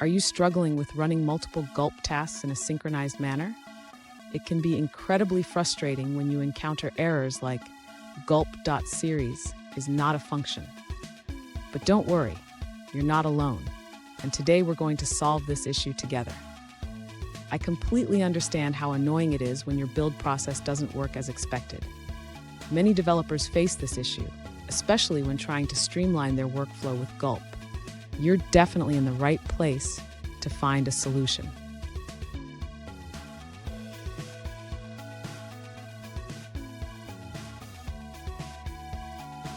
Are you struggling with running multiple gulp tasks in a synchronized manner? It can be incredibly frustrating when you encounter errors like gulp.series is not a function. But don't worry, you're not alone. And today we're going to solve this issue together. I completely understand how annoying it is when your build process doesn't work as expected. Many developers face this issue, especially when trying to streamline their workflow with Gulp. You're definitely in the right place to find a solution.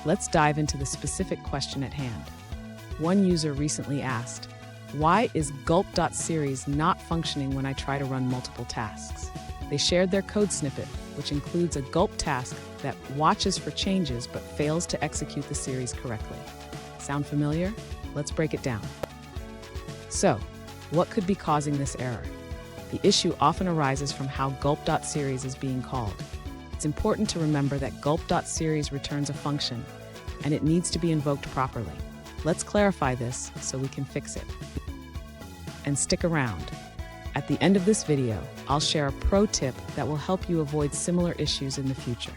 Let's dive into the specific question at hand. One user recently asked, "Why is gulp.series not functioning when I try to run multiple tasks?" They shared their code snippet, which includes a gulp task that watches for changes but fails to execute the series correctly. Sound familiar? Let's break it down. So, what could be causing this error? The issue often arises from how gulp.series is being called. It's important to remember that gulp.series returns a function, and it needs to be invoked properly. Let's clarify this so we can fix it. And stick around. At the end of this video, I'll share a pro tip that will help you avoid similar issues in the future.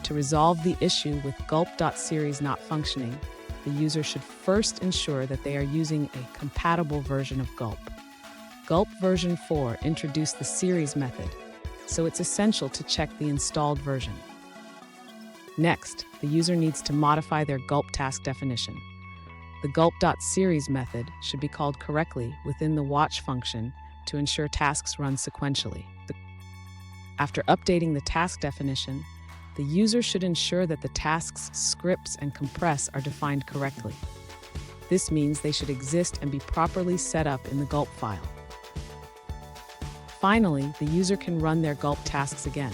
To resolve the issue with gulp.series not functioning, the user should first ensure that they are using a compatible version of Gulp. Gulp version 4 introduced the series method, so it's essential to check the installed version. Next, the user needs to modify their Gulp task definition. The gulp.series method should be called correctly within the watch function to ensure tasks run sequentially. After updating the task definition, the user should ensure that the task's scripts and compress are defined correctly. This means they should exist and be properly set up in the Gulp file. Finally, the user can run their Gulp tasks again.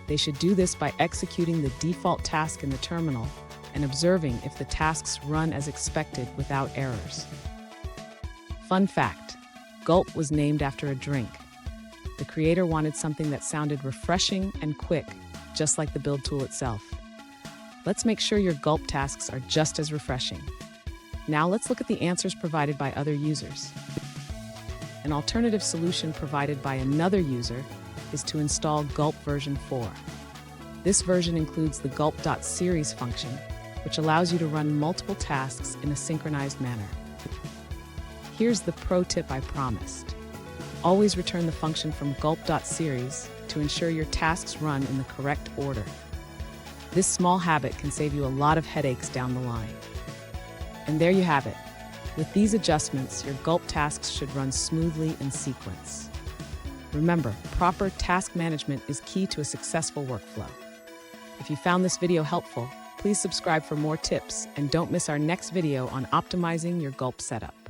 They should do this by executing the default task in the terminal and observing if the tasks run as expected without errors. Fun fact, Gulp was named after a drink. The creator wanted something that sounded refreshing and quick, just like the build tool itself. Let's make sure your Gulp tasks are just as refreshing. Now let's look at the answers provided by other users. An alternative solution provided by another user is to install Gulp version 4. This version includes the gulp.series function, which allows you to run multiple tasks in a synchronized manner. Here's the pro tip I promised. Always return the function from gulp.series to ensure your tasks run in the correct order. This small habit can save you a lot of headaches down the line. And there you have it. With these adjustments, your Gulp tasks should run smoothly in sequence. Remember, proper task management is key to a successful workflow. If you found this video helpful, please subscribe for more tips and don't miss our next video on optimizing your Gulp setup.